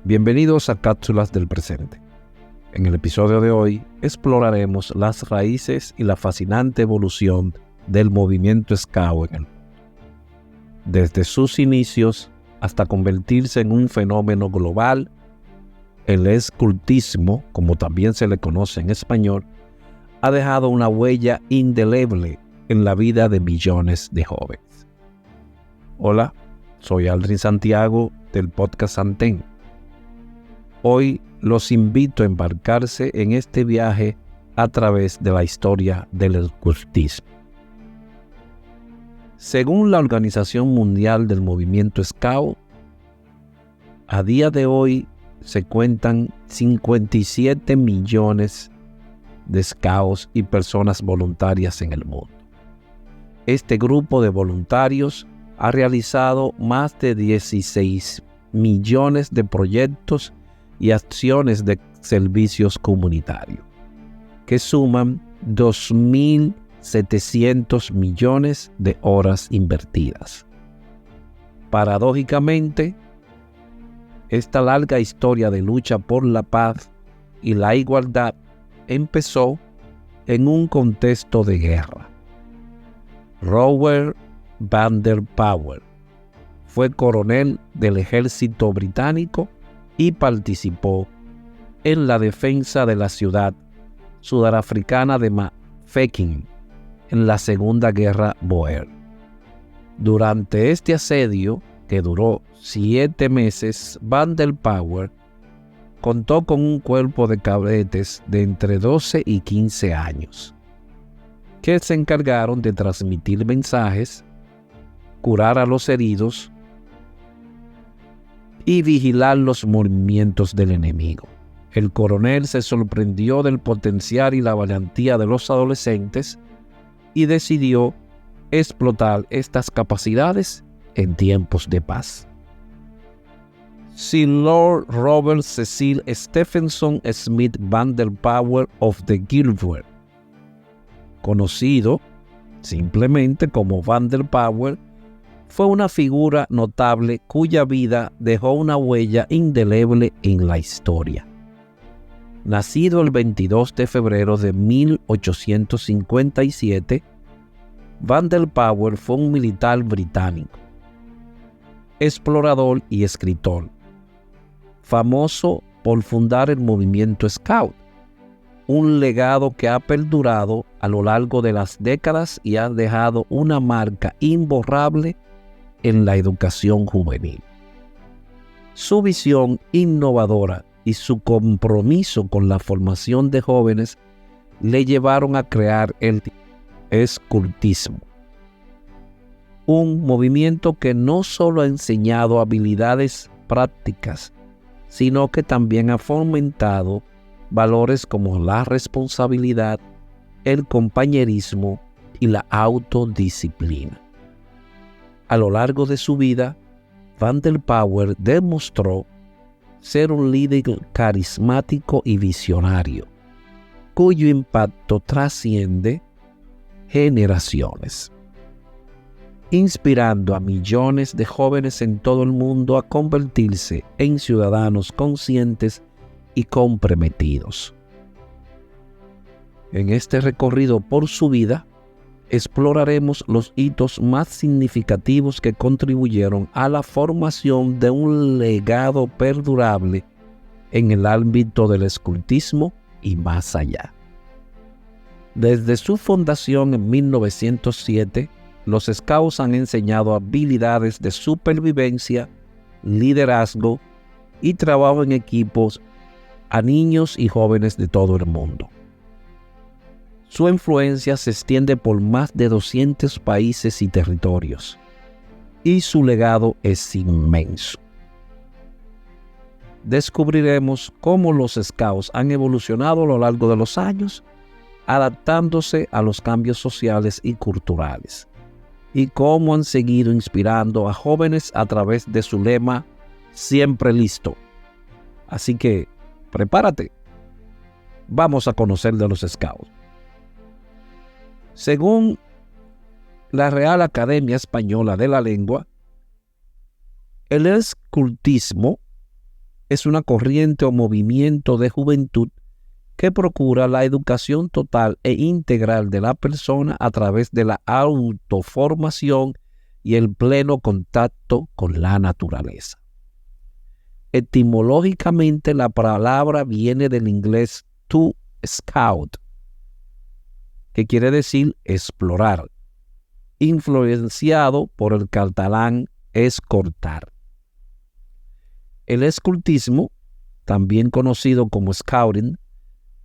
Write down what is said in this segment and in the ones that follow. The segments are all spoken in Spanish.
Bienvenidos a Cápsulas del Presente. En el episodio de hoy exploraremos las raíces y la fascinante evolución del movimiento Scout en el mundo. Desde sus inicios hasta convertirse en un fenómeno global, el escultismo, como también se le conoce en español, ha dejado una huella indeleble en la vida de millones de jóvenes. Hola, soy Aldrin Santiago del podcast Antén. Hoy los invito a embarcarse en este viaje a través de la historia del escultismo. Según la Organización Mundial del Movimiento Scout, a día de hoy se cuentan 57 millones de scouts y personas voluntarias en el mundo. Este grupo de voluntarios ha realizado más de 16 millones de proyectos y acciones de servicios comunitarios, que suman 2.700 millones de horas invertidas. Paradójicamente, esta larga historia de lucha por la paz y la igualdad empezó en un contexto de guerra. Robert Vander Pauwels fue coronel del ejército británico y participó en la defensa de la ciudad sudafricana de Mafeking en la Segunda Guerra Boer. Durante este asedio, que duró 7 meses, Vander Pauwels contó con un cuerpo de cadetes de entre 12 y 15 años, que se encargaron de transmitir mensajes, curar a los heridos y vigilar los movimientos del enemigo. El coronel se sorprendió del potencial y la valentía de los adolescentes y decidió explotar estas capacidades en tiempos de paz. Sir Lord Robert Cecil Stephenson Smith Vander Pauwels of the Gilbert, conocido simplemente como Vander Pauwels, fue una figura notable cuya vida dejó una huella indeleble en la historia. Nacido el 22 de febrero de 1857, Vander Pauwels fue un militar británico, explorador y escritor, famoso por fundar el movimiento Scout, un legado que ha perdurado a lo largo de las décadas y ha dejado una marca imborrable en la educación juvenil. Su visión innovadora y su compromiso con la formación de jóvenes le llevaron a crear el escultismo, un movimiento que no solo ha enseñado habilidades prácticas, sino que también ha fomentado valores como la responsabilidad, el compañerismo y la autodisciplina. A lo largo de su vida, Vander Pauwels demostró ser un líder carismático y visionario, cuyo impacto trasciende generaciones, inspirando a millones de jóvenes en todo el mundo a convertirse en ciudadanos conscientes y comprometidos. En este recorrido por su vida, exploraremos los hitos más significativos que contribuyeron a la formación de un legado perdurable en el ámbito del escultismo y más allá. Desde su fundación en 1907, los Scouts han enseñado habilidades de supervivencia, liderazgo y trabajo en equipos a niños y jóvenes de todo el mundo. Su influencia se extiende por más de 200 países y territorios, y su legado es inmenso. Descubriremos cómo los Scouts han evolucionado a lo largo de los años, adaptándose a los cambios sociales y culturales, y cómo han seguido inspirando a jóvenes a través de su lema "Siempre listo". Así que, prepárate. Vamos a conocer de los Scouts. Según la Real Academia Española de la Lengua, el escultismo es una corriente o movimiento de juventud que procura la educación total e integral de la persona a través de la autoformación y el pleno contacto con la naturaleza. Etimológicamente, la palabra viene del inglés to scout, que quiere decir explorar, influenciado por el catalán escortar. El escultismo, también conocido como scouting,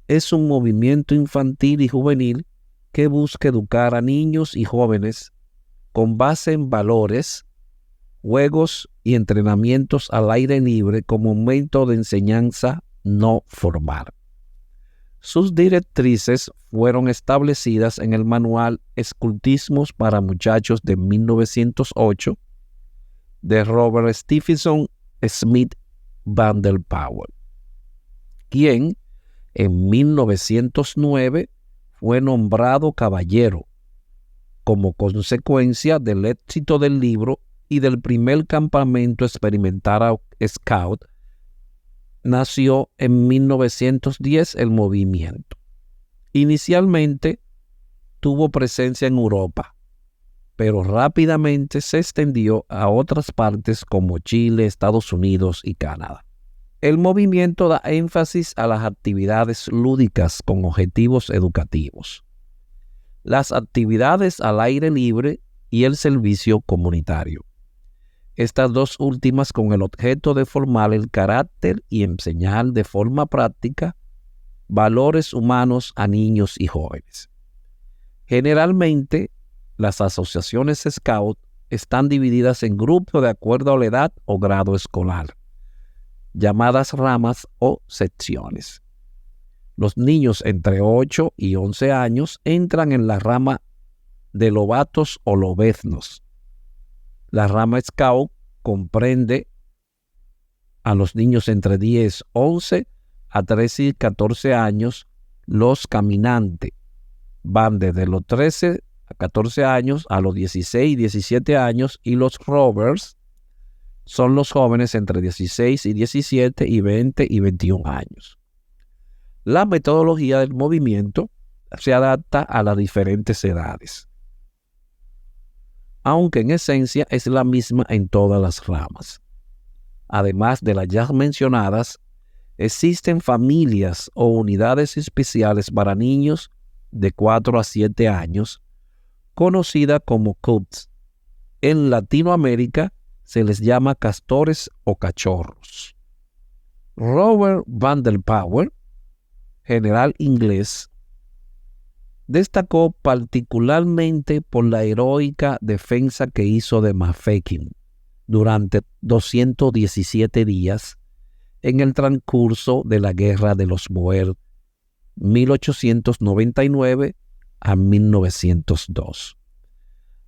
es un movimiento infantil y juvenil que busca educar a niños y jóvenes con base en valores, juegos y entrenamientos al aire libre como método de enseñanza no formal. Sus directrices fueron establecidas en el manual Escultismos para Muchachos de 1908 de Robert Stephenson Smith Van der Powell, quien en 1909 fue nombrado caballero como consecuencia del éxito del libro y del primer campamento experimental Scout. Nació en 1910 el movimiento. Inicialmente tuvo presencia en Europa, pero rápidamente se extendió a otras partes como Chile, Estados Unidos y Canadá. El movimiento da énfasis a las actividades lúdicas con objetivos educativos, las actividades al aire libre y el servicio comunitario. Estas dos últimas con el objeto de formar el carácter y enseñar de forma práctica valores humanos a niños y jóvenes. Generalmente, las asociaciones Scout están divididas en grupos de acuerdo a la edad o grado escolar, llamadas ramas o secciones. Los niños entre 8 y 11 años entran en la rama de lobatos o lobeznos. La rama Scout comprende a los niños entre 10, 11 a 13 y 14 años. Los caminantes van desde los 13 a 14 años a los 16 y 17 años, y los rovers son los jóvenes entre 16 y 17 y 20 y 21 años. La metodología del movimiento se adapta a las diferentes edades, aunque en esencia es la misma en todas las ramas. Además de las ya mencionadas, existen familias o unidades especiales para niños de 4 a 7 años, conocidas como cubs. En Latinoamérica se les llama castores o cachorros. Robert Van der Powell, general inglés, destacó particularmente por la heroica defensa que hizo de Mafeking durante 217 días en el transcurso de la Guerra de los Bóer 1899 a 1902.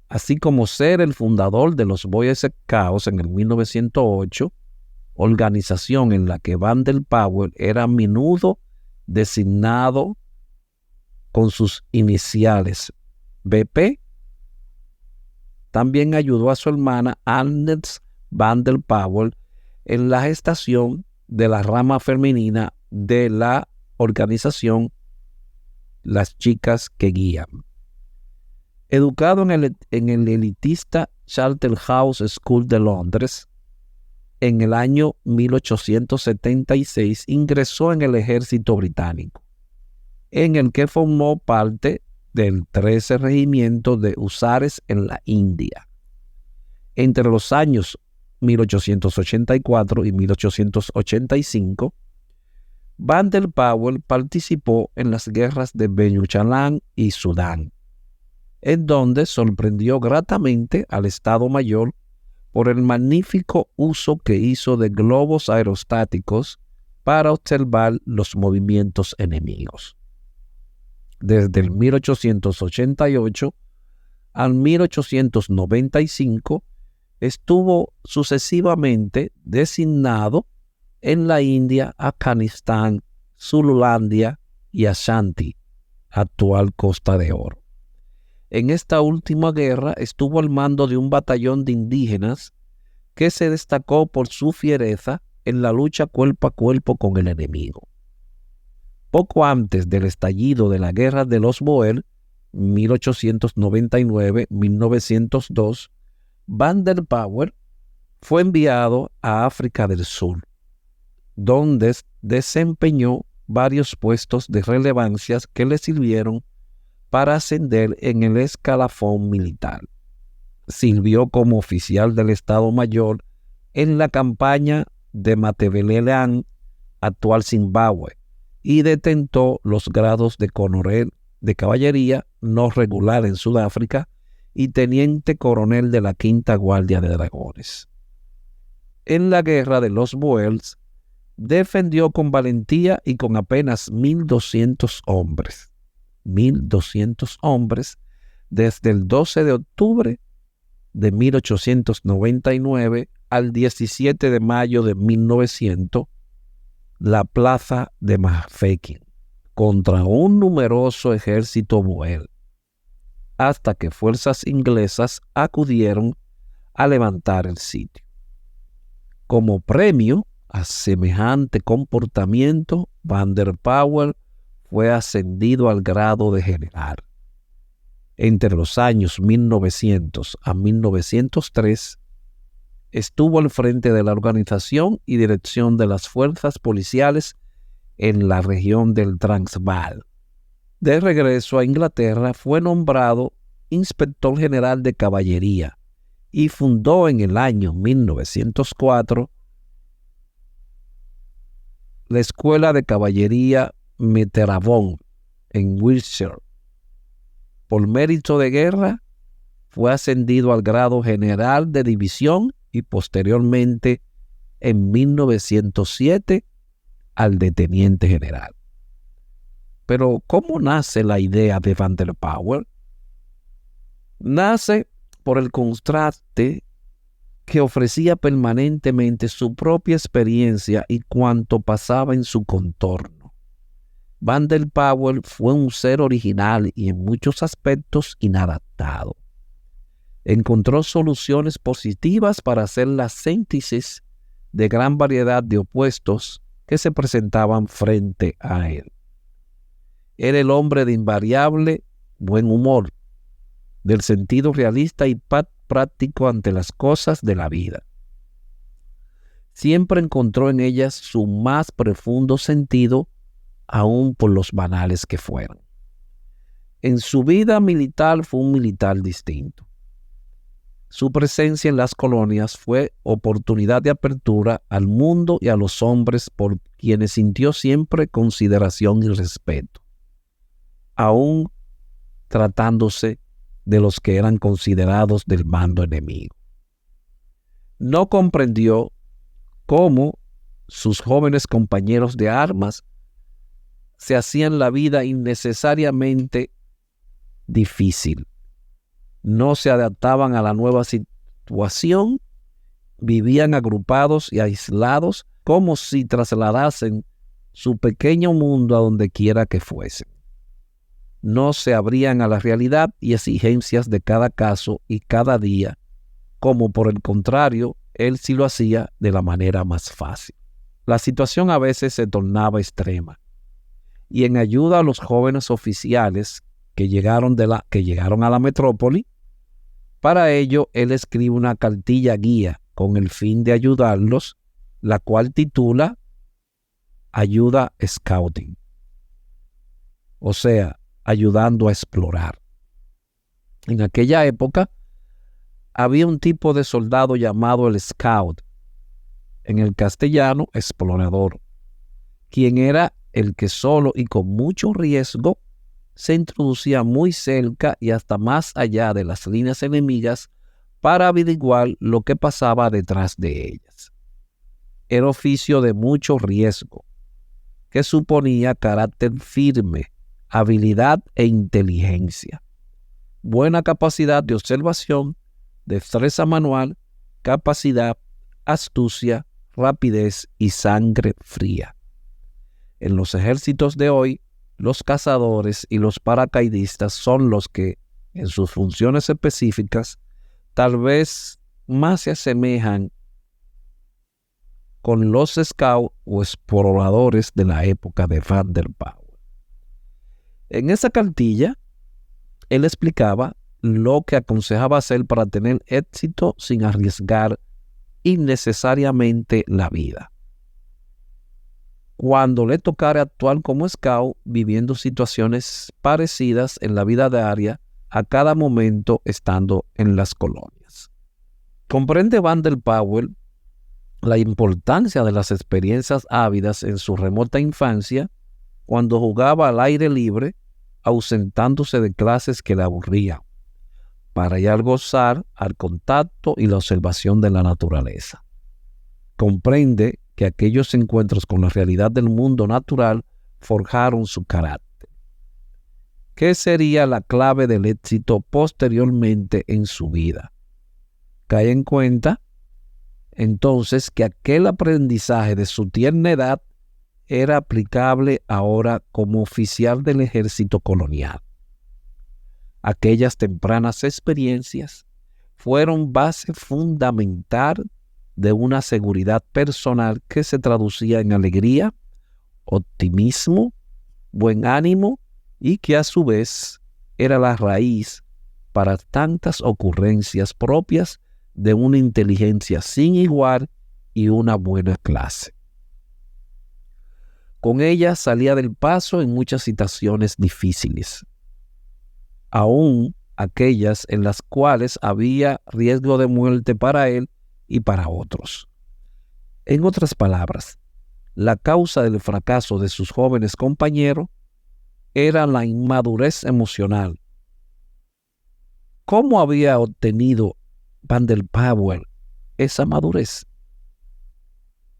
Así como ser el fundador de los Boy Scouts en el 1908, organización en la que Van der Powell era a menudo designado con sus iniciales BP. También ayudó a su hermana Agnes Van der Powell en la gestación de la rama femenina de la organización Las Chicas que Guían. Educado en el elitista Charterhouse School de Londres, en el año 1876 ingresó en el ejército británico, en el que formó parte del 13 Regimiento de Husares en la India. Entre los años 1884 y 1885, Van der Powell participó en las guerras de Bechuanaland y Sudán, en donde sorprendió gratamente al Estado Mayor por el magnífico uso que hizo de globos aerostáticos para observar los movimientos enemigos. Desde el 1888 al 1895 estuvo sucesivamente designado en la India, Afganistán, Zululandia y Ashanti, actual Costa de Oro. En esta última guerra estuvo al mando de un batallón de indígenas que se destacó por su fiereza en la lucha cuerpo a cuerpo con el enemigo. Poco antes del estallido de la Guerra de los Boer, 1899-1902, Vanderpower fue enviado a África del Sur, donde desempeñó varios puestos de relevancia que le sirvieron para ascender en el escalafón militar. Sirvió como oficial del Estado Mayor en la campaña de Matabeleland, actual Zimbabue, y detentó los grados de coronel de caballería no regular en Sudáfrica y teniente coronel de la Quinta Guardia de Dragones. En la Guerra de los Boers, defendió con valentía y con apenas 1.200 hombres. 1.200 hombres desde el 12 de octubre de 1899 al 17 de mayo de 1900, la plaza de Mafeking, contra un numeroso ejército boer, hasta que fuerzas inglesas acudieron a levantar el sitio. Como premio a semejante comportamiento, Vanderpower fue ascendido al grado de general. Entre los años 1900 a 1903, estuvo al frente de la organización y dirección de las fuerzas policiales en la región del Transvaal. De regreso a Inglaterra, fue nombrado inspector general de caballería y fundó en el año 1904 la Escuela de Caballería Meterabón en Wiltshire. Por mérito de guerra, fue ascendido al grado general de división y posteriormente, en 1907, al de teniente general. Pero, ¿cómo nace la idea de Vanderpower? Nace por el contraste que ofrecía permanentemente su propia experiencia y cuanto pasaba en su contorno. Vanderpower fue un ser original y en muchos aspectos inadaptado. Encontró soluciones positivas para hacer la síntesis de gran variedad de opuestos que se presentaban frente a él. Era el hombre de invariable buen humor, del sentido realista y práctico ante las cosas de la vida. Siempre encontró en ellas su más profundo sentido, aun por los banales que fueran. En su vida militar fue un militar distinto. Su presencia en las colonias fue oportunidad de apertura al mundo y a los hombres por quienes sintió siempre consideración y respeto, aun tratándose de los que eran considerados del bando enemigo. No comprendió cómo sus jóvenes compañeros de armas se hacían la vida innecesariamente difícil. No se adaptaban a la nueva situación, vivían agrupados y aislados como si trasladasen su pequeño mundo a donde quiera que fuesen. No se abrían a la realidad y exigencias de cada caso y cada día, como por el contrario, él sí lo hacía de la manera más fácil. La situación a veces se tornaba extrema, y en ayuda a los jóvenes oficiales que llegaron a la metrópoli, para ello él escribe una cartilla guía con el fin de ayudarlos, la cual titula Ayuda Scouting, o sea, ayudando a explorar. En aquella época había un tipo de soldado llamado el scout, en el castellano explorador, quien era el que solo y con mucho riesgo se introducía muy cerca y hasta más allá de las líneas enemigas para averiguar lo que pasaba detrás de ellas. Era oficio de mucho riesgo, que suponía carácter firme, habilidad e inteligencia, buena capacidad de observación, destreza manual, capacidad, astucia, rapidez y sangre fría. En los ejércitos de hoy, los cazadores y los paracaidistas son los que, en sus funciones específicas, tal vez más se asemejan con los scouts o exploradores de la época de Van der Powell. En esa cartilla, él explicaba lo que aconsejaba hacer para tener éxito sin arriesgar innecesariamente la vida. Cuando le tocara actuar como scout, viviendo situaciones parecidas en la vida diaria, a cada momento estando en las colonias. Comprende Van der Powell la importancia de las experiencias ávidas en su remota infancia, cuando jugaba al aire libre, ausentándose de clases que le aburrían, para ya gozar al contacto y la observación de la naturaleza. Comprende que aquellos encuentros con la realidad del mundo natural forjaron su carácter. ¿Qué sería la clave del éxito posteriormente en su vida? Cae en cuenta entonces que aquel aprendizaje de su tierna edad era aplicable ahora como oficial del ejército colonial. Aquellas tempranas experiencias fueron base fundamental de una seguridad personal que se traducía en alegría, optimismo, buen ánimo y que a su vez era la raíz para tantas ocurrencias propias de una inteligencia sin igual y una buena clase. Con ella salía del paso en muchas situaciones difíciles, aún aquellas en las cuales había riesgo de muerte para él y para otros. En otras palabras, la causa del fracaso de sus jóvenes compañeros era la inmadurez emocional. ¿Cómo había obtenido Van der Powell esa madurez?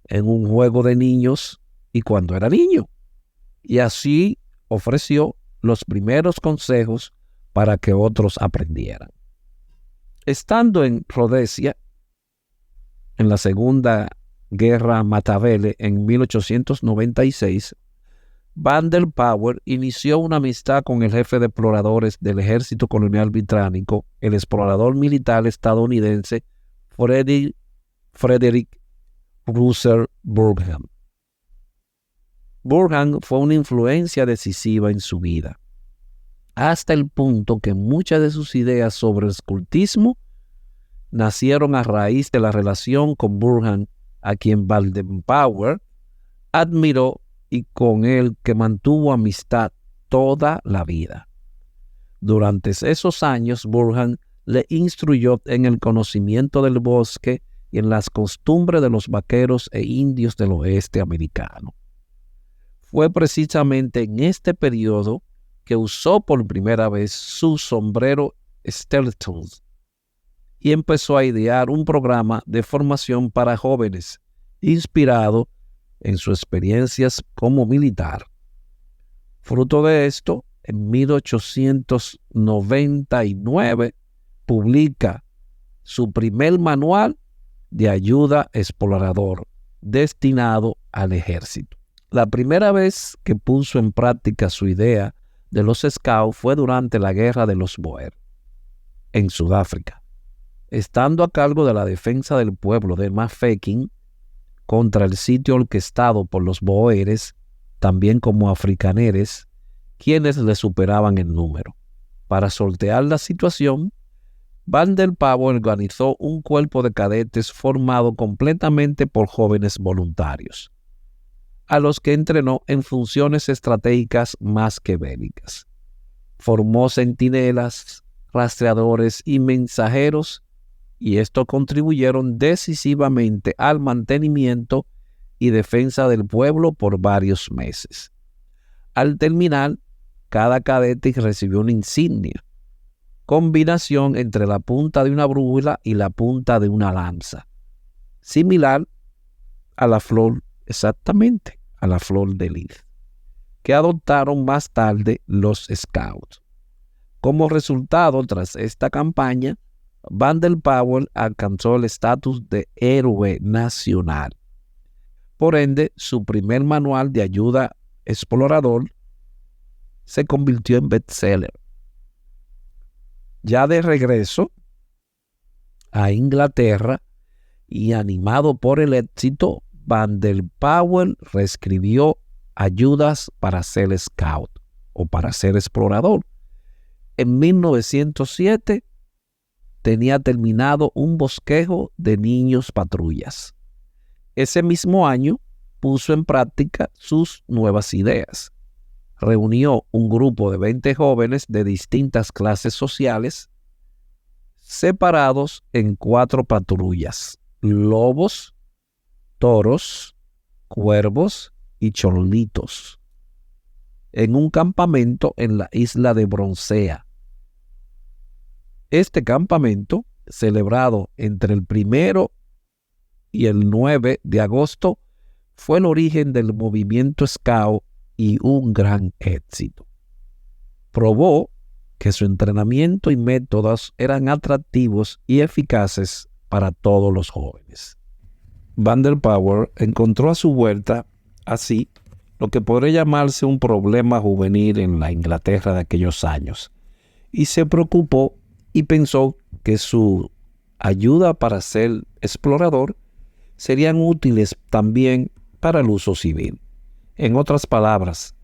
En un juego de niños y cuando era niño. Y así ofreció los primeros consejos para que otros aprendieran. Estando en Rhodesia, en la Segunda Guerra Matabele en 1896, Van der Powell inició una amistad con el jefe de exploradores del ejército colonial británico, el explorador militar estadounidense Frederick Russell Burgham. Burgham fue una influencia decisiva en su vida, hasta el punto que muchas de sus ideas sobre el escultismo nacieron a raíz de la relación con Burgham, a quien Van der Powell admiró y con el que mantuvo amistad toda la vida. Durante esos años, Burgham le instruyó en el conocimiento del bosque y en las costumbres de los vaqueros e indios del oeste americano. Fue precisamente en este periodo que usó por primera vez su sombrero Stetson y empezó a idear un programa de formación para jóvenes, inspirado en sus experiencias como militar. Fruto de esto, en 1899 publica su primer manual de ayuda explorador destinado al ejército. La primera vez que puso en práctica su idea de los scouts fue durante la Guerra de los Boer, en Sudáfrica, estando a cargo de la defensa del pueblo de Mafeking contra el sitio orquestado por los boeres, también como africaneres, quienes le superaban en número. Para sortear la situación, Van der Powell organizó un cuerpo de cadetes formado completamente por jóvenes voluntarios, a los que entrenó en funciones estratégicas más que bélicas. Formó centinelas, rastreadores y mensajeros, y estos contribuyeron decisivamente al mantenimiento y defensa del pueblo por varios meses. Al terminar, cada cadete recibió una insignia, combinación entre la punta de una brújula y la punta de una lanza, similar a la flor, exactamente a la flor de lis, que adoptaron más tarde los Scouts. Como resultado, tras esta campaña, Van der Powell alcanzó el estatus de héroe nacional. Por ende, su primer manual de ayuda explorador se convirtió en bestseller. Ya de regreso a Inglaterra y animado por el éxito, Van der Powell reescribió Ayudas para ser scout o para ser explorador. En 1907 tenía terminado Un bosquejo de niños patrullas. Ese mismo año puso en práctica sus nuevas ideas. Reunió un grupo de 20 jóvenes de distintas clases sociales, separados en 4 patrullas: lobos, toros, cuervos y chorlitos, en un campamento en la isla de Broncea. Este campamento, celebrado entre el 1 y el 9 de agosto, fue el origen del movimiento Scout y un gran éxito. Probó que su entrenamiento y métodos eran atractivos y eficaces para todos los jóvenes. Van der Powell encontró a su vuelta, así, lo que podría llamarse un problema juvenil en la Inglaterra de aquellos años, y se preocupó y pensó que su ayuda para ser explorador serían útiles también para el uso civil. En otras palabras,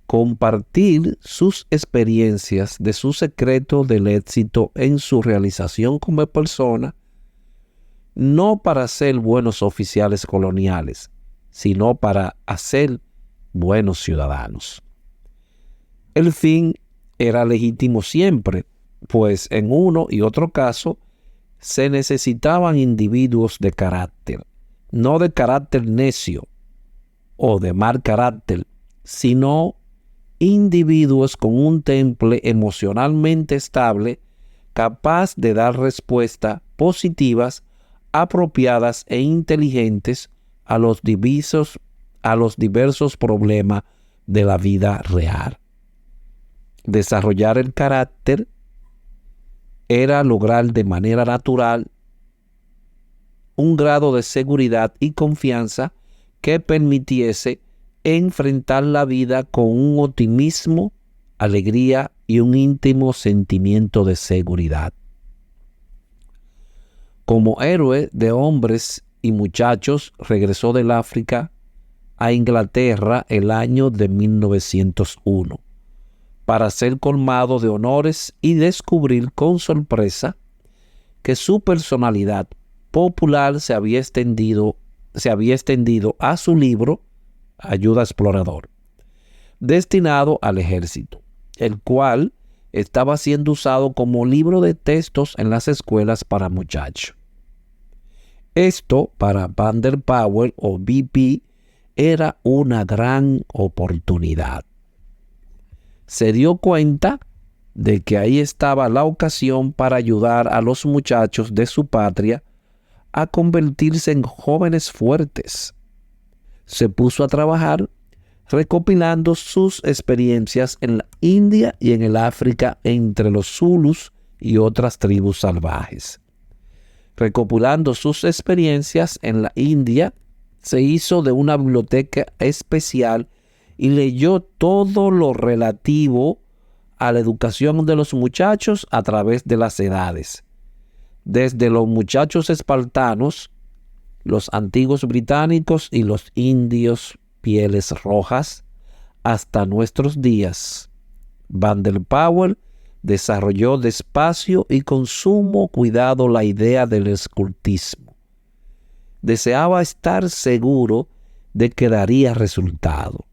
compartir sus experiencias de su secreto del éxito en su realización como persona, no para ser buenos oficiales coloniales, sino para hacer buenos ciudadanos. El fin era legítimo siempre, pues en uno y otro caso se necesitaban individuos de carácter, no de carácter necio o de mal carácter, sino individuos con un temple emocionalmente estable, capaz de dar respuestas positivas, apropiadas e inteligentes a los diversos problemas de la vida real. Desarrollar el carácter era lograr de manera natural un grado de seguridad y confianza que permitiese enfrentar la vida con un optimismo, alegría y un íntimo sentimiento de seguridad. Como héroe de hombres y muchachos, regresó del África a Inglaterra el año de 1901 para ser colmado de honores y descubrir con sorpresa que su personalidad popular se había extendido a su libro Ayuda Explorador, destinado al ejército, el cual estaba siendo usado como libro de textos en las escuelas para muchachos. Esto para Van der Powell o VP era una gran oportunidad. Se dio cuenta de que ahí estaba la ocasión para ayudar a los muchachos de su patria a convertirse en jóvenes fuertes. Se puso a trabajar recopilando sus experiencias en la India y en el África entre los Zulus y otras tribus salvajes. Recopilando sus experiencias en la India, se hizo de una biblioteca especial y leyó todo lo relativo a la educación de los muchachos a través de las edades, desde los muchachos espartanos, los antiguos británicos y los indios pieles rojas, hasta nuestros días. Van der Powell desarrolló despacio y con sumo cuidado la idea del escultismo. Deseaba estar seguro de que daría resultado.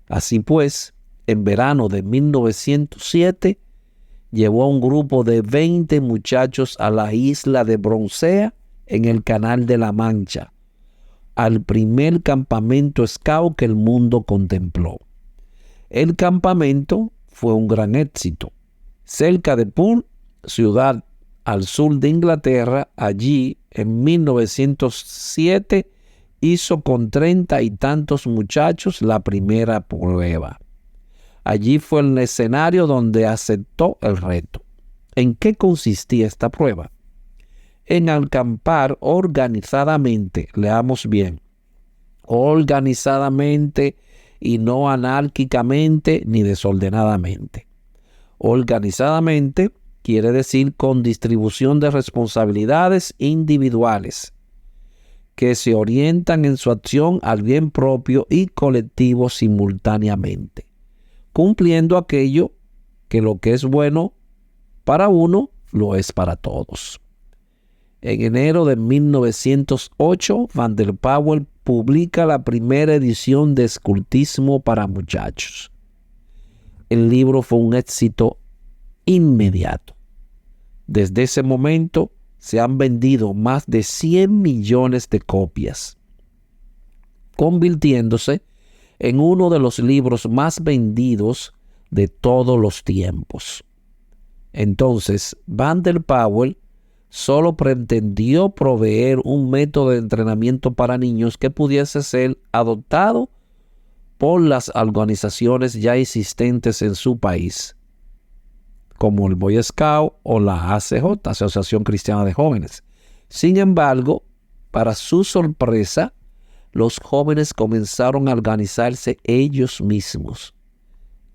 Así pues, en verano de 1907, llevó a un grupo de 20 muchachos a la isla de Broncea en el Canal de la Mancha, al primer campamento scout que el mundo contempló. El campamento fue un gran éxito. Cerca de Poole, ciudad al sur de Inglaterra, allí en 1907 hizo con 30 y tantos muchachos la primera prueba. Allí fue el escenario donde aceptó el reto. ¿En qué consistía esta prueba? En acampar organizadamente, leamos bien, organizadamente y no anárquicamente ni desordenadamente. Organizadamente quiere decir con distribución de responsabilidades individuales. que se orientan en su acción al bien propio y colectivo simultáneamente, cumpliendo aquello que lo que es bueno para uno lo es para todos. En enero de 1908, Van der Powell publica la primera edición de Escultismo para muchachos. El libro fue un éxito inmediato. Desde ese momento se han vendido más de 100 millones de copias, convirtiéndose en uno de los libros más vendidos de todos los tiempos. Entonces, Van der Powell solo pretendió proveer un método de entrenamiento para niños que pudiese ser adoptado por las organizaciones ya existentes en su país, como el Boy Scout o la ACJ, Asociación Cristiana de Jóvenes. Sin embargo, para su sorpresa, los jóvenes comenzaron a organizarse ellos mismos,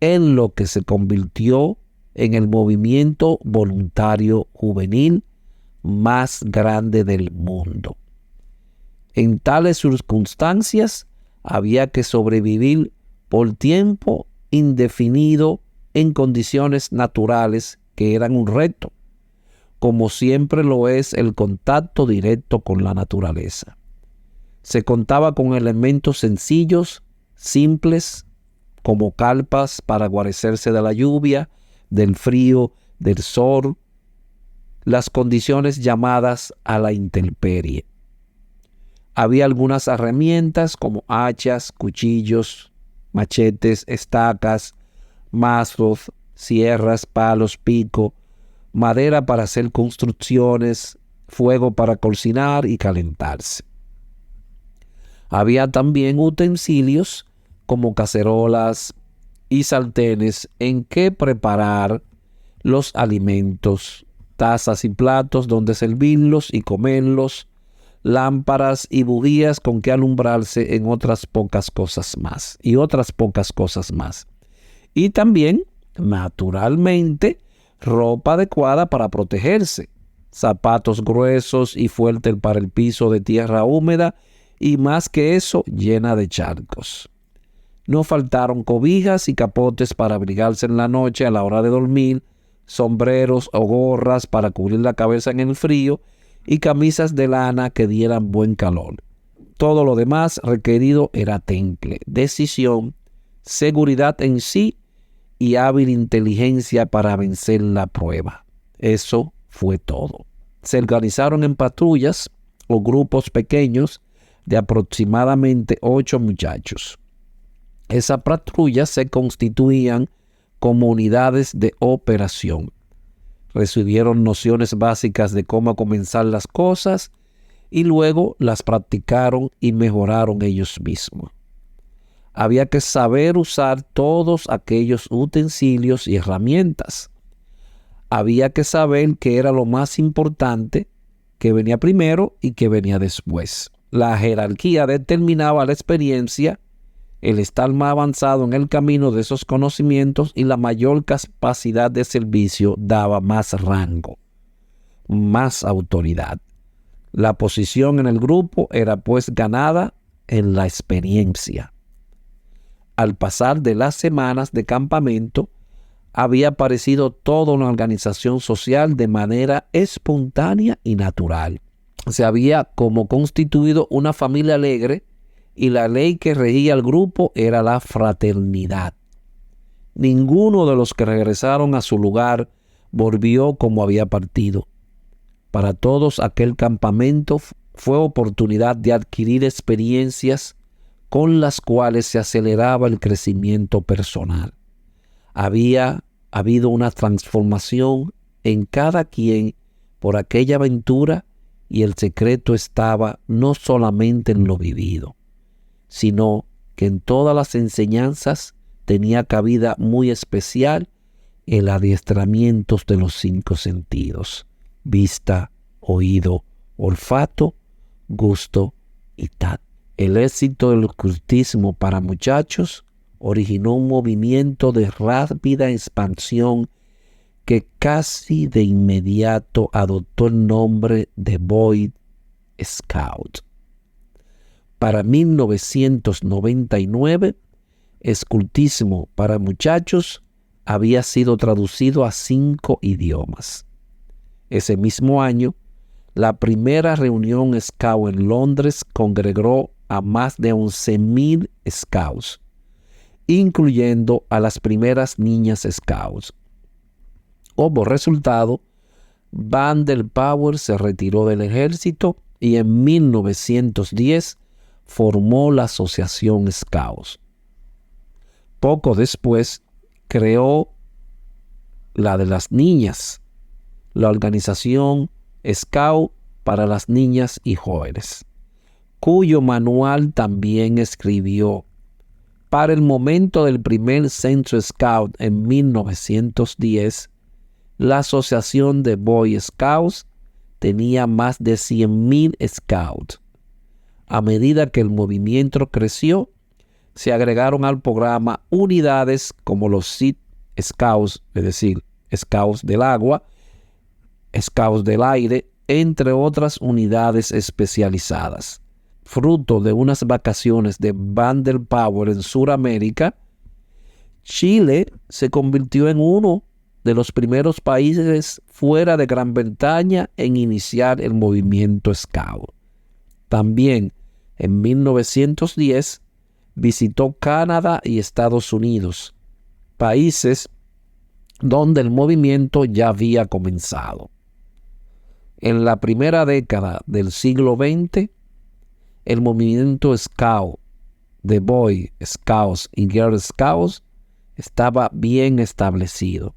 en lo que se convirtió en el movimiento voluntario juvenil más grande del mundo. En tales circunstancias, había que sobrevivir por tiempo indefinido en condiciones naturales que eran un reto, como siempre lo es el contacto directo con la naturaleza. Se contaba con elementos sencillos, simples, como carpas para guarecerse de la lluvia, del frío, del sol, las condiciones llamadas a la intemperie. Había algunas herramientas como hachas, cuchillos, machetes, estacas, mazos, sierras, palos, pico, madera para hacer construcciones, fuego para cocinar y calentarse. Había también utensilios como cacerolas y sartenes en que preparar los alimentos, tazas y platos donde servirlos y comerlos, lámparas y bujías con que alumbrarse en otras pocas cosas más. Y también, naturalmente, ropa adecuada para protegerse, zapatos gruesos y fuertes para el piso de tierra húmeda y más que eso, llena de charcos. No faltaron cobijas y capotes para abrigarse en la noche a la hora de dormir, sombreros o gorras para cubrir la cabeza en el frío y camisas de lana que dieran buen calor. Todo lo demás requerido era temple, decisión, seguridad en sí y hábil inteligencia para vencer la prueba. Eso fue todo. Se organizaron en patrullas o grupos pequeños de aproximadamente 8 muchachos. Esas patrullas se constituían como unidades de operación. Recibieron nociones básicas de cómo comenzar las cosas y luego las practicaron y mejoraron ellos mismos. Había que saber usar todos aquellos utensilios y herramientas. Había que saber qué era lo más importante, qué venía primero y qué venía después. La jerarquía determinaba la experiencia, el estar más avanzado en el camino de esos conocimientos y la mayor capacidad de servicio daba más rango, más autoridad. La posición en el grupo era pues ganada en la experiencia. Al pasar de las semanas de campamento, había aparecido toda una organización social de manera espontánea y natural. Se había como constituido una familia alegre y la ley que regía al grupo era la fraternidad. Ninguno de los que regresaron a su lugar volvió como había partido. Para todos aquel campamento fue oportunidad de adquirir experiencias con las cuales se aceleraba el crecimiento personal. Había habido una transformación en cada quien por aquella aventura y el secreto estaba no solamente en lo vivido, sino que en todas las enseñanzas tenía cabida muy especial el adiestramiento de los 5 sentidos: vista, oído, olfato, gusto y tacto. El éxito del ocultismo para muchachos originó un movimiento de rápida expansión que casi de inmediato adoptó el nombre de Boy Scout. Para 1999, Escultismo para muchachos había sido traducido a 5 idiomas. Ese mismo año, la primera reunión Scout en Londres congregó a más de 11,000 Scouts, incluyendo a las primeras niñas Scouts. Como resultado, Baden Powell se retiró del ejército y en 1910 formó la Asociación Scouts. Poco después creó la de las niñas, la organización Scout para las niñas y jóvenes, cuyo manual también escribió. Para el momento del primer Centro Scout en 1910, la Asociación de Boy Scouts tenía más de 100,000 Scouts. A medida que el movimiento creció, se agregaron al programa unidades como los Sea Scouts, es decir, Scouts del agua, Scouts del aire, entre otras unidades especializadas. Fruto de unas vacaciones de Baden Powell en Sudamérica, Chile se convirtió en uno de los primeros países fuera de Gran Bretaña en iniciar el movimiento Scout. También en 1910 visitó Canadá y Estados Unidos, países donde el movimiento ya había comenzado. En la primera década del siglo XX, el movimiento Scout, de Boy Scouts y Girl Scouts, estaba bien establecido.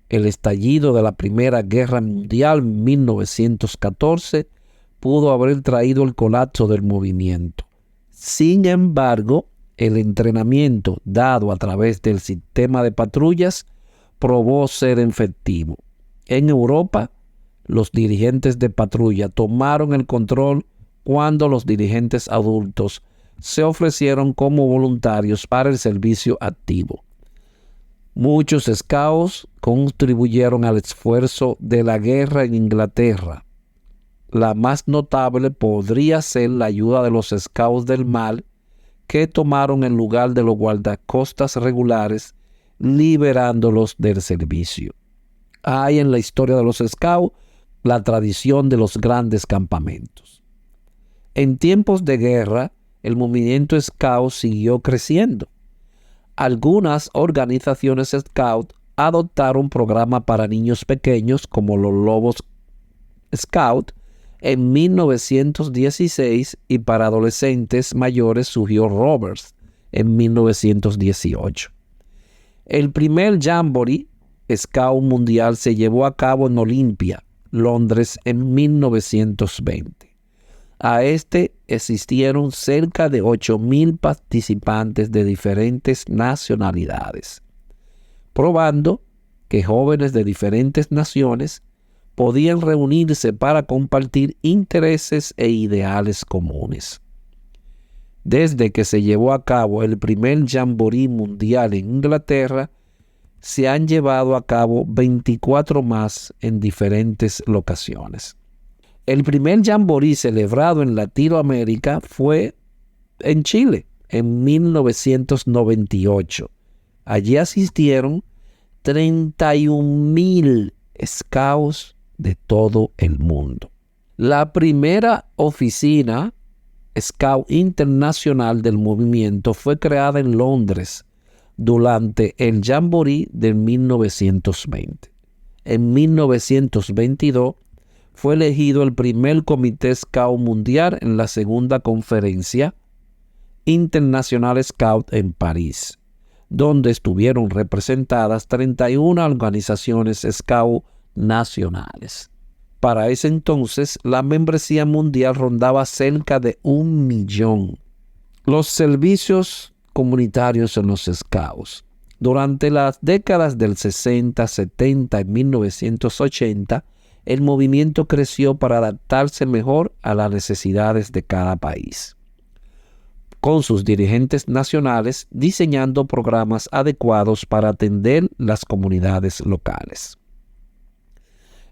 El estallido de la Primera Guerra Mundial en 1914 pudo haber traído el colapso del movimiento. Sin embargo, el entrenamiento dado a través del sistema de patrullas probó ser efectivo. En Europa, los dirigentes de patrulla tomaron el control cuando los dirigentes adultos se ofrecieron como voluntarios para el servicio activo. Muchos scouts contribuyeron al esfuerzo de la guerra en Inglaterra. La más notable podría ser la ayuda de los Scouts del Mar, que tomaron el lugar de los guardacostas regulares, liberándolos del servicio. Hay en la historia de los Scouts la tradición de los grandes campamentos. En tiempos de guerra, el movimiento Scout siguió creciendo. Algunas organizaciones Scout adoptaron programas para niños pequeños como los Lobos Scout en 1916 y para adolescentes mayores surgió Rovers en 1918. El primer Jamboree Scout mundial se llevó a cabo en Olympia, Londres, en 1920. A este asistieron cerca de 8,000 participantes de diferentes nacionalidades, probando que jóvenes de diferentes naciones podían reunirse para compartir intereses e ideales comunes. Desde que se llevó a cabo el primer Jamboree mundial en Inglaterra, se han llevado a cabo 24 más en diferentes locaciones. El primer Jamboree celebrado en Latinoamérica fue en Chile, en 1998. Allí asistieron 31,000 Scouts de todo el mundo. La primera oficina Scout Internacional del movimiento fue creada en Londres durante el Jamboree de 1920. En 1922 fue elegido el primer Comité Scout Mundial en la segunda conferencia Internacional Scout en París, donde estuvieron representadas 31 organizaciones Scout nacionales. Para ese entonces, la membresía mundial rondaba cerca de 1,000,000. Los servicios comunitarios en los Scouts. Durante las décadas del 60, 70 y 1980, el movimiento creció para adaptarse mejor a las necesidades de cada país, con sus dirigentes nacionales diseñando programas adecuados para atender las comunidades locales.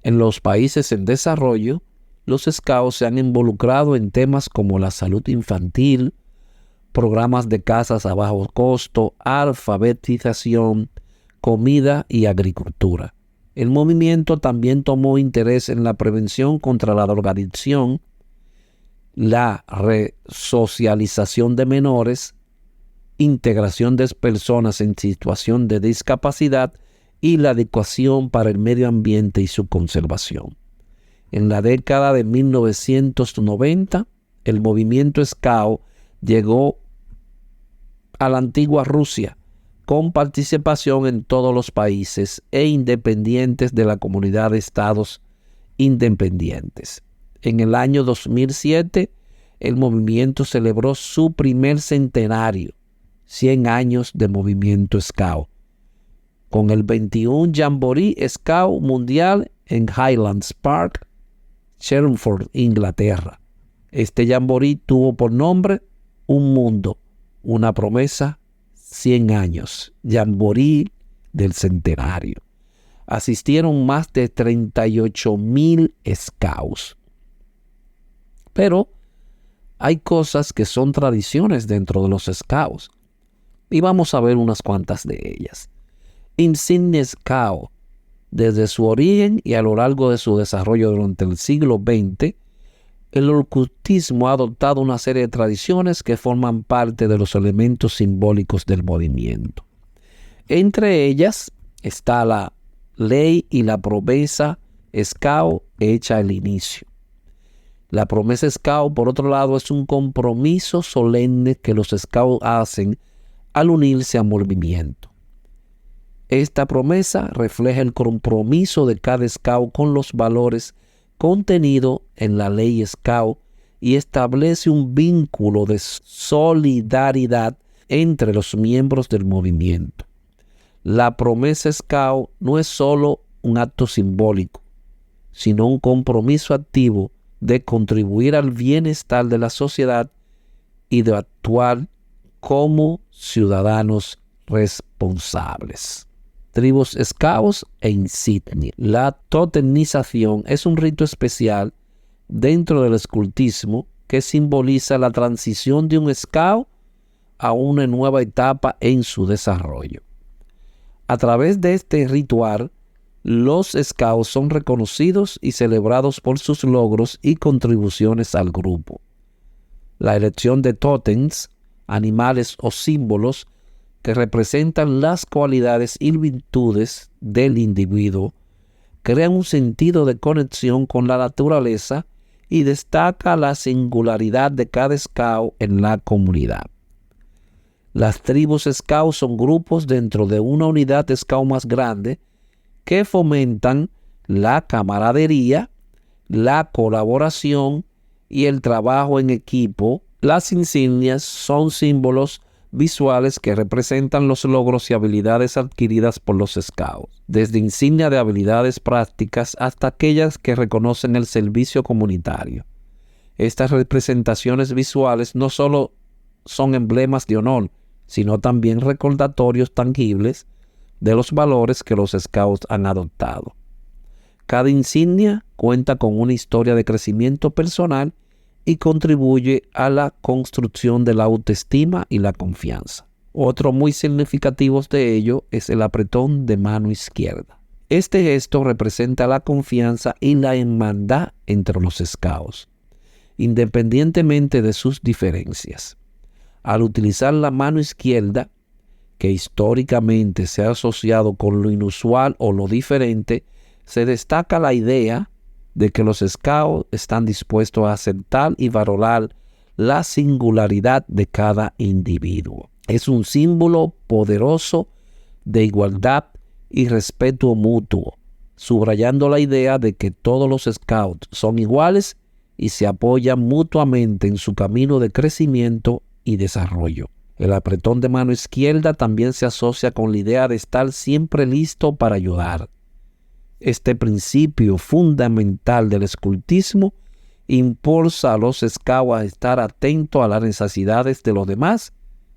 En los países en desarrollo, los Scouts se han involucrado en temas como la salud infantil, programas de casas a bajo costo, alfabetización, comida y agricultura. El movimiento también tomó interés en la prevención contra la drogadicción, la resocialización de menores, integración de personas en situación de discapacidad y la educación para el medio ambiente y su conservación. En la década de 1990, el movimiento Scout llegó a la antigua Rusia con participación en todos los países e independientes de la comunidad de estados independientes. En el año 2007, el movimiento celebró su primer centenario, 100 años de movimiento Scout, con el 21 Jamboree Scout Mundial en Highlands Park, Chelmsford, Inglaterra. Este jamboree tuvo por nombre Un Mundo, una promesa, 100 años, Jamboree del Centenario. Asistieron más de 38,000 Scouts. Pero hay cosas que son tradiciones dentro de los Scouts, y vamos a ver unas cuantas de ellas. Insignia Scout. Desde su origen y a lo largo de su desarrollo durante el siglo XX, el ocultismo ha adoptado una serie de tradiciones que forman parte de los elementos simbólicos del movimiento. Entre ellas está la ley y la promesa Scout hecha al inicio. La promesa Scout, por otro lado, es un compromiso solemne que los Scouts hacen al unirse al movimiento. Esta promesa refleja el compromiso de cada Scout con los valores contenidos en la ley Scout y establece un vínculo de solidaridad entre los miembros del movimiento. La promesa Scout no es solo un acto simbólico, sino un compromiso activo de contribuir al bienestar de la sociedad y de actuar como ciudadanos responsables. Tribus Scouts e insignia. La totemización es un rito especial dentro del escultismo que simboliza la transición de un Scout a una nueva etapa en su desarrollo. A través de este ritual, los Scouts son reconocidos y celebrados por sus logros y contribuciones al grupo. La elección de tótems, animales o símbolos que representan las cualidades y virtudes del individuo, crean un sentido de conexión con la naturaleza y destaca la singularidad de cada Scout en la comunidad. Las tribus Scout son grupos dentro de una unidad Scout más grande que fomentan la camaradería, la colaboración y el trabajo en equipo. Las insignias son símbolos visuales que representan los logros y habilidades adquiridas por los Scouts, desde insignia de habilidades prácticas hasta aquellas que reconocen el servicio comunitario. Estas representaciones visuales no solo son emblemas de honor, sino también recordatorios tangibles de los valores que los Scouts han adoptado. Cada insignia cuenta con una historia de crecimiento personal y contribuye a la construcción de la autoestima y la confianza. Otro muy significativo de ello es el apretón de mano izquierda. Este gesto representa la confianza y la hermandad entre los Scouts, independientemente de sus diferencias. Al utilizar la mano izquierda, que históricamente se ha asociado con lo inusual o lo diferente, se destaca la idea de que los Scouts están dispuestos a aceptar y valorar la singularidad de cada individuo. Es un símbolo poderoso de igualdad y respeto mutuo, subrayando la idea de que todos los Scouts son iguales y se apoyan mutuamente en su camino de crecimiento y desarrollo. El apretón de mano izquierda también se asocia con la idea de estar siempre listo para ayudar. Este principio fundamental del escultismo impulsa a los Scouts a estar atentos a las necesidades de los demás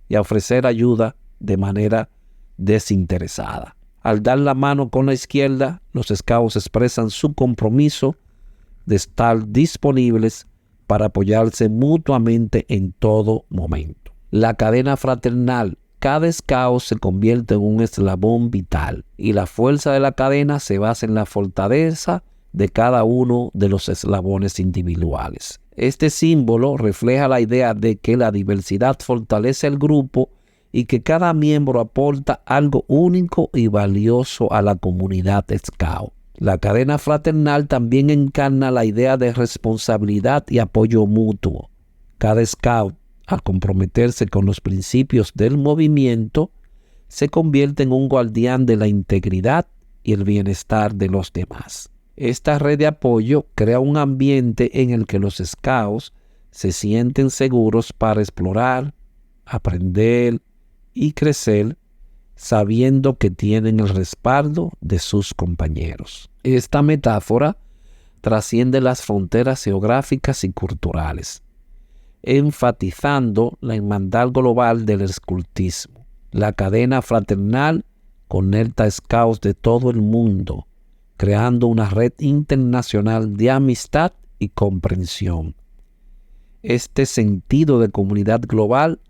y a ofrecer ayuda de manera desinteresada. Al dar la mano con la izquierda, los Scouts expresan su compromiso de estar disponibles para apoyarse mutuamente en todo momento. La cadena fraternal. Cada scout se convierte en un eslabón vital y la fuerza de la cadena se basa en la fortaleza de cada uno de los eslabones individuales. Este símbolo refleja la idea de que la diversidad fortalece el grupo y que cada miembro aporta algo único y valioso a la comunidad scout. La cadena fraternal también encarna la idea de responsabilidad y apoyo mutuo. Cada scout, al comprometerse con los principios del movimiento, se convierte en un guardián de la integridad y el bienestar de los demás. Esta red de apoyo crea un ambiente en el que los scouts se sienten seguros para explorar, aprender y crecer, sabiendo que tienen el respaldo de sus compañeros. Esta metáfora trasciende las fronteras geográficas y culturales, enfatizando la hermandad global del escultismo. La cadena fraternal conecta scouts de todo el mundo, creando una red internacional de amistad y comprensión. Este sentido de comunidad global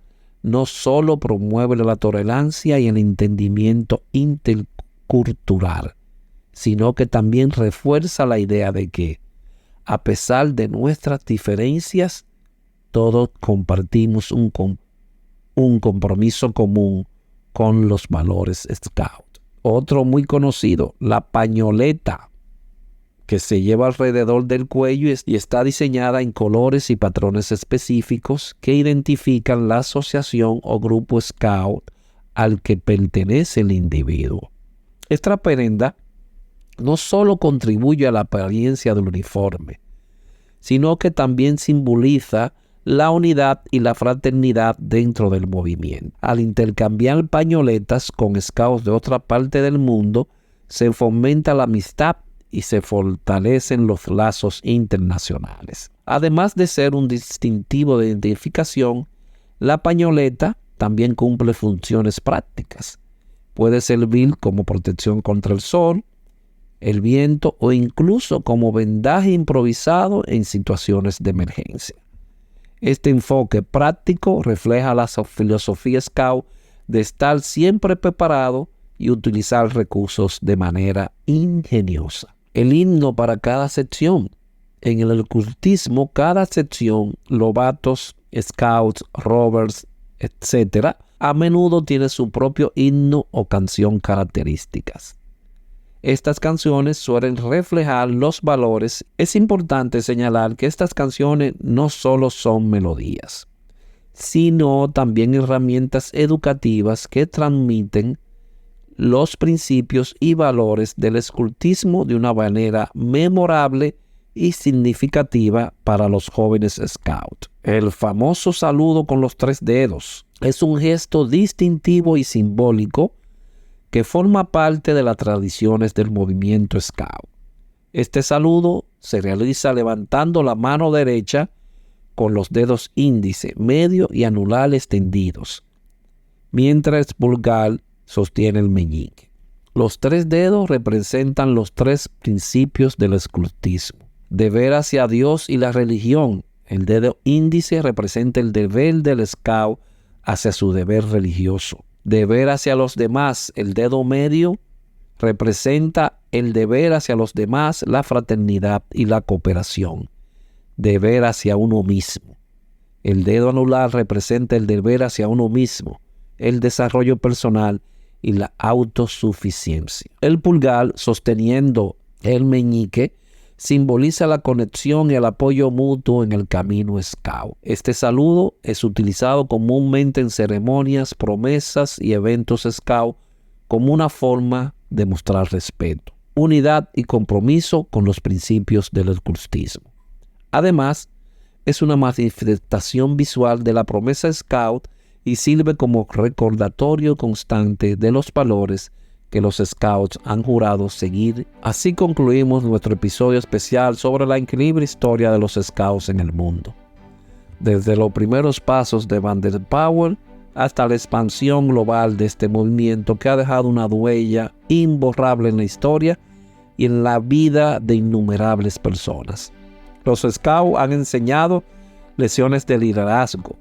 no solo promueve la tolerancia y el entendimiento intercultural, sino que también refuerza la idea de que, a pesar de nuestras diferencias, todos compartimos un compromiso común con los valores scout. Otro muy conocido, la pañoleta, que se lleva alrededor del cuello y está diseñada en colores y patrones específicos que identifican la asociación o grupo scout al que pertenece el individuo. Esta prenda no solo contribuye a la apariencia del uniforme, sino que también simboliza la unidad y la fraternidad dentro del movimiento. Al intercambiar pañoletas con scouts de otra parte del mundo, se fomenta la amistad y se fortalecen los lazos internacionales. Además de ser un distintivo de identificación, la pañoleta también cumple funciones prácticas. Puede servir como protección contra el sol, el viento o incluso como vendaje improvisado en situaciones de emergencia. Este enfoque práctico refleja la filosofía scout de estar siempre preparado y utilizar recursos de manera ingeniosa. El himno para cada sección. En el ocultismo, cada sección, lobatos, scouts, rovers, etc., a menudo tiene su propio himno o canción características. Estas canciones suelen reflejar los valores. Es importante señalar que estas canciones no solo son melodías, sino también herramientas educativas que transmiten los principios y valores del escultismo de una manera memorable y significativa para los jóvenes scouts. El famoso saludo con los 3 dedos es un gesto distintivo y simbólico que forma parte de las tradiciones del movimiento scout. Este saludo se realiza levantando la mano derecha con los dedos índice, medio y anular extendidos, mientras el pulgar sostiene el meñique. Los 3 dedos representan los 3 principios del escultismo: deber hacia Dios y la religión. El dedo índice representa el deber del scout hacia su deber religioso. Deber hacia los demás. El dedo medio representa el deber hacia los demás, la fraternidad y la cooperación. Deber hacia uno mismo. El dedo anular representa el deber hacia uno mismo, el desarrollo personal y la autosuficiencia. El pulgar, sosteniendo el meñique, simboliza la conexión y el apoyo mutuo en el camino scout. Este saludo es utilizado comúnmente en ceremonias, promesas y eventos scout como una forma de mostrar respeto, unidad y compromiso con los principios del escultismo. Además, es una manifestación visual de la promesa scout y sirve como recordatorio constante de los valores que los scouts han jurado seguir. Así concluimos nuestro episodio especial sobre la increíble historia de los scouts en el mundo. Desde los primeros pasos de Vanderpower hasta la expansión global de este movimiento que ha dejado una huella imborrable en la historia y en la vida de innumerables personas. Los Scouts han enseñado lecciones de liderazgo,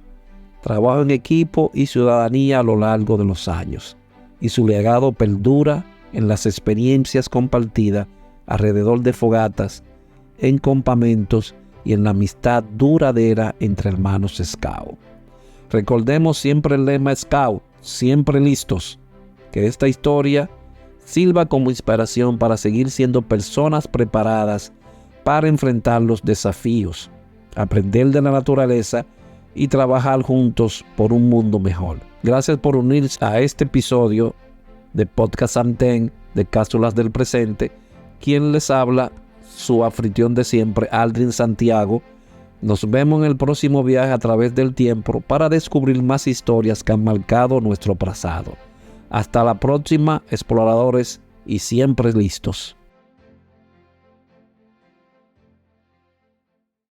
trabajo en equipo y ciudadanía a lo largo de los años, y su legado perdura en las experiencias compartidas alrededor de fogatas, en campamentos y en la amistad duradera entre hermanos Scout. Recordemos siempre el lema Scout, siempre listos, que esta historia sirva como inspiración para seguir siendo personas preparadas para enfrentar los desafíos, aprender de la naturaleza y trabajar juntos por un mundo mejor. Gracias por unirse a este episodio de Podcast Santen de Cápsulas del Presente. Quien les habla, su anfitrión de siempre, Aldrin Santiago. Nos vemos en el próximo viaje a través del tiempo para descubrir más historias que han marcado nuestro pasado. Hasta la próxima, exploradores, y siempre listos.